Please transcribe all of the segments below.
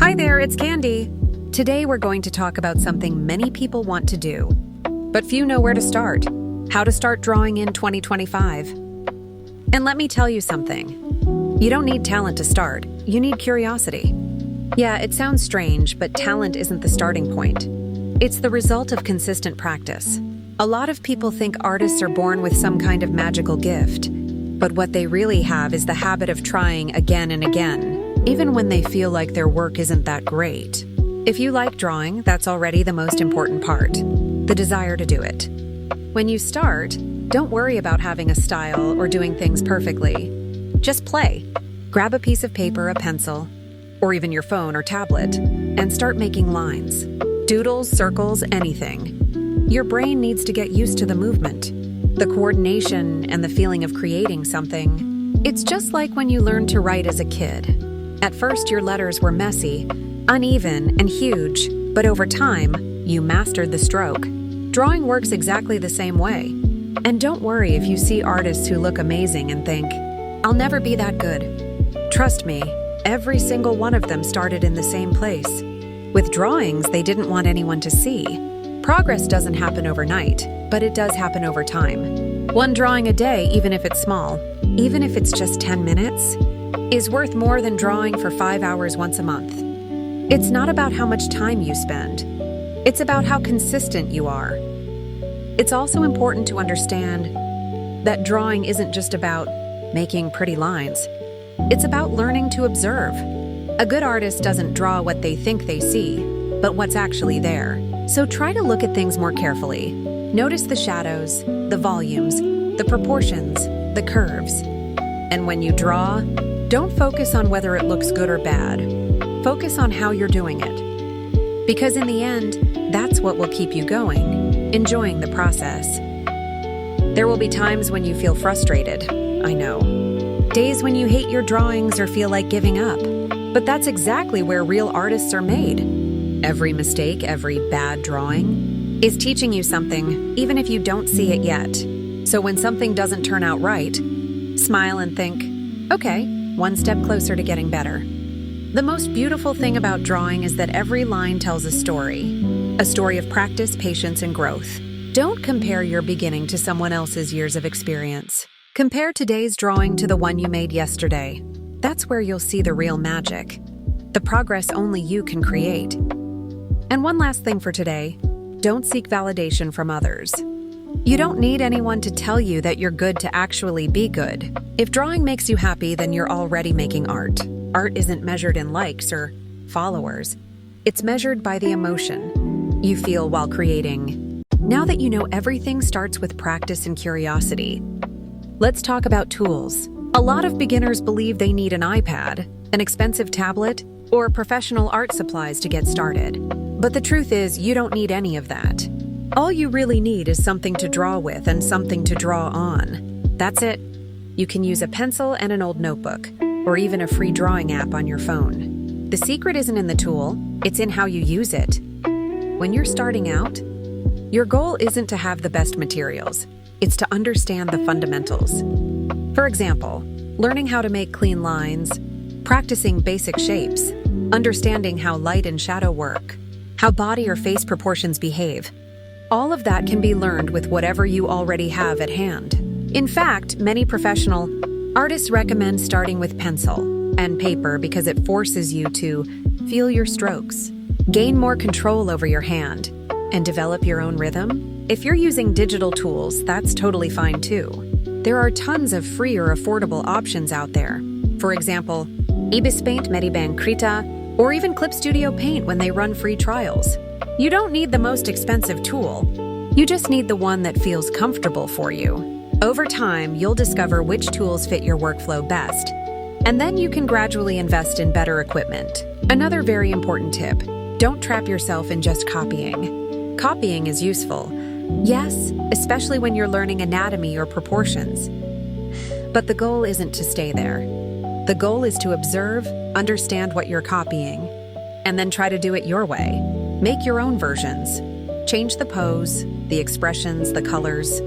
Hi there, it's Candy. Today we're going to talk about something many people want to do, but few know where to start. How to start drawing in 2025. And let me tell you something. You don't need talent to start, you need curiosity. Yeah, it sounds strange, but talent isn't the starting point. It's the result of consistent practice. A lot of people think artists are born with some kind of magical gift, but what they really have is the habit of trying again and again, even when they feel like their work isn't that great. If you like drawing, that's already the most important part, the desire to do it. When you start, don't worry about having a style or doing things perfectly. Just play. Grab a piece of paper, a pencil, or even your phone or tablet, and start making lines. Doodles, circles, anything. Your brain needs to get used to the movement, the coordination, and the feeling of creating something. It's just like when you learned to write as a kid. At first, your letters were messy, uneven, and huge, but over time, you mastered the stroke. Drawing works exactly the same way. And don't worry if you see artists who look amazing and think, "I'll never be that good." Trust me, every single one of them started in the same place. With drawings, they didn't want anyone to see. Progress doesn't happen overnight, but it does happen over time. One drawing a day, even if it's small, even if it's just 10 minutes, is worth more than drawing for 5 hours once a month. It's not about how much time you spend. It's about how consistent you are. It's also important to understand that drawing isn't just about making pretty lines. It's about learning to observe. A good artist doesn't draw what they think they see, but what's actually there. So try to look at things more carefully. Notice the shadows, the volumes, the proportions, the curves. And when you draw, don't focus on whether it looks good or bad. Focus on how you're doing it. Because in the end, that's what will keep you going, enjoying the process. There will be times when you feel frustrated, I know. Days when you hate your drawings or feel like giving up. But that's exactly where real artists are made. Every mistake, every bad drawing is teaching you something, even if you don't see it yet. So when something doesn't turn out right, smile and think, okay, one step closer to getting better. The most beautiful thing about drawing is that every line tells a story of practice, patience, and growth. Don't compare your beginning to someone else's years of experience. Compare today's drawing to the one you made yesterday. That's where you'll see the real magic, the progress only you can create. And one last thing for today, don't seek validation from others. You don't need anyone to tell you that you're good to actually be good. If drawing makes you happy, then you're already making art. Art isn't measured in likes or followers. It's measured by the emotion you feel while creating. Now that you know everything starts with practice and curiosity, let's talk about tools. A lot of beginners believe they need an iPad, an expensive tablet, or professional art supplies to get started. But the truth is, you don't need any of that. All you really need is something to draw with and something to draw on. That's it. You can use a pencil and an old notebook, or even a free drawing app on your phone. The secret isn't in the tool, it's in how you use it. When you're starting out, your goal isn't to have the best materials, it's to understand the fundamentals. For example, learning how to make clean lines, practicing basic shapes, understanding how light and shadow work, how body or face proportions behave. All of that can be learned with whatever you already have at hand. In fact, many professional artists recommend starting with pencil and paper because it forces you to feel your strokes, gain more control over your hand, and develop your own rhythm. If you're using digital tools, that's totally fine too. There are tons of free or affordable options out there. For example, Ibis Paint, Medibang Krita, or even Clip Studio Paint when they run free trials. You don't need the most expensive tool. You just need the one that feels comfortable for you. Over time, you'll discover which tools fit your workflow best, and then you can gradually invest in better equipment. Another very important tip, don't trap yourself in just copying. Copying is useful, yes, especially when you're learning anatomy or proportions. But the goal isn't to stay there. The goal is to observe, understand what you're copying, and then try to do it your way. Make your own versions. Change the pose, the expressions, the colors.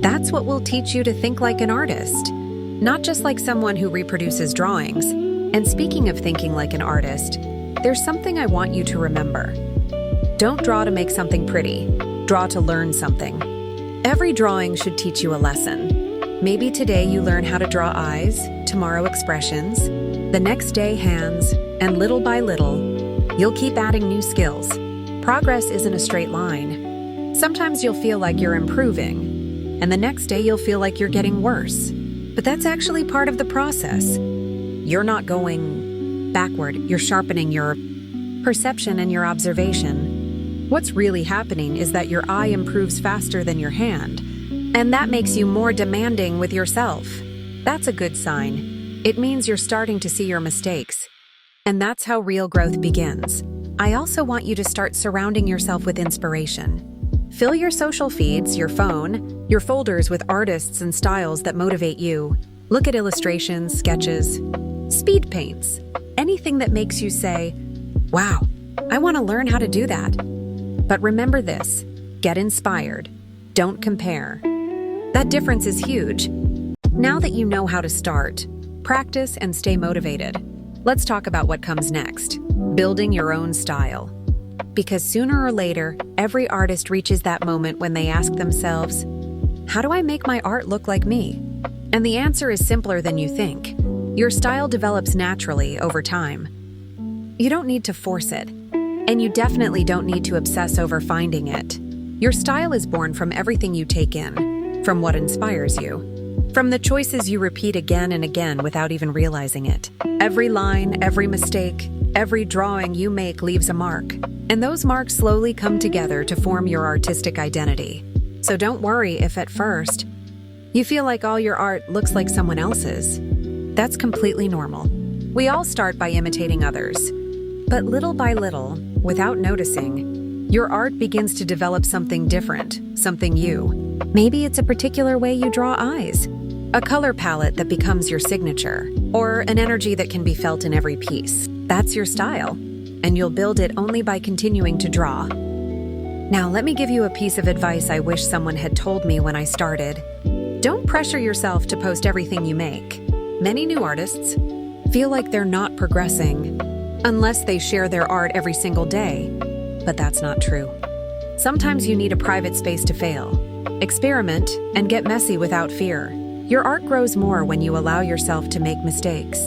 That's what will teach you to think like an artist, not just like someone who reproduces drawings. And speaking of thinking like an artist, there's something I want you to remember. Don't draw to make something pretty. Draw to learn something. Every drawing should teach you a lesson. Maybe today you learn how to draw eyes, tomorrow expressions, the next day hands, and little by little, you'll keep adding new skills. Progress isn't a straight line. Sometimes you'll feel like you're improving, and the next day you'll feel like you're getting worse. But that's actually part of the process. You're not going backward, you're sharpening your perception and your observation. What's really happening is that your eye improves faster than your hand, and that makes you more demanding with yourself. That's a good sign. It means you're starting to see your mistakes. And that's how real growth begins. I also want you to start surrounding yourself with inspiration. Fill your social feeds, your phone, your folders with artists and styles that motivate you. Look at illustrations, sketches, speed paints, anything that makes you say, wow, I want to learn how to do that. But remember this, get inspired. Don't compare. That difference is huge. Now that you know how to start, practice and stay motivated, let's talk about what comes next, building your own style. Because sooner or later, every artist reaches that moment when they ask themselves, how do I make my art look like me? And the answer is simpler than you think. Your style develops naturally over time. You don't need to force it, and you definitely don't need to obsess over finding it. Your style is born from everything you take in, from what inspires you, from the choices you repeat again and again without even realizing it. Every line, every mistake, every drawing you make leaves a mark, and those marks slowly come together to form your artistic identity. So don't worry if at first you feel like all your art looks like someone else's. That's completely normal. We all start by imitating others. But little by little, without noticing, your art begins to develop something different, something you. Maybe it's a particular way you draw eyes, a color palette that becomes your signature, or an energy that can be felt in every piece. That's your style, and you'll build it only by continuing to draw. Now, let me give you a piece of advice I wish someone had told me when I started. Don't pressure yourself to post everything you make. Many new artists feel like they're not progressing unless they share their art every single day, but that's not true. Sometimes you need a private space to fail. Experiment and get messy without fear. Your art grows more when you allow yourself to make mistakes.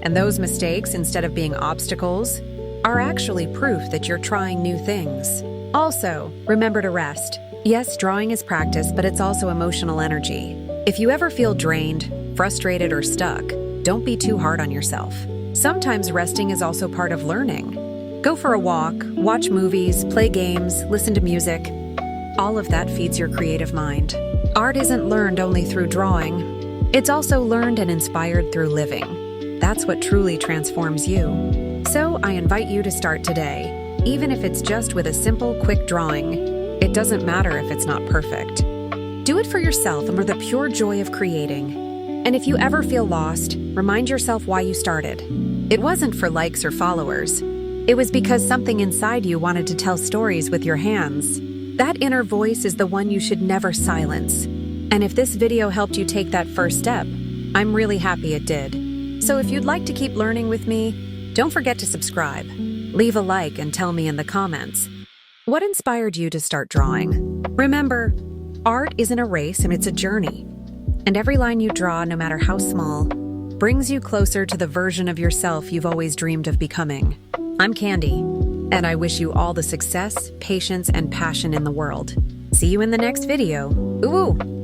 And those mistakes, instead of being obstacles, are actually proof that you're trying new things. Also, remember to rest. Yes, drawing is practice, but it's also emotional energy. If you ever feel drained, frustrated, or stuck, don't be too hard on yourself. Sometimes resting is also part of learning. Go for a walk, watch movies, play games, listen to music. All of that feeds your creative mind. Art isn't learned only through drawing. It's also learned and inspired through living. That's what truly transforms you. So I invite you to start today, even if it's just with a simple, quick drawing. It doesn't matter if it's not perfect. Do it for yourself and for the pure joy of creating. And if you ever feel lost, remind yourself why you started. It wasn't for likes or followers. It was because something inside you wanted to tell stories with your hands. That inner voice is the one you should never silence. And if this video helped you take that first step, I'm really happy it did. So if you'd like to keep learning with me, don't forget to subscribe. Leave a like and tell me in the comments, what inspired you to start drawing? Remember, art isn't a race and it's a journey. And every line you draw, no matter how small, brings you closer to the version of yourself you've always dreamed of becoming. I'm Candy, and I wish you all the success, patience, and passion in the world. See you in the next video. Ooh!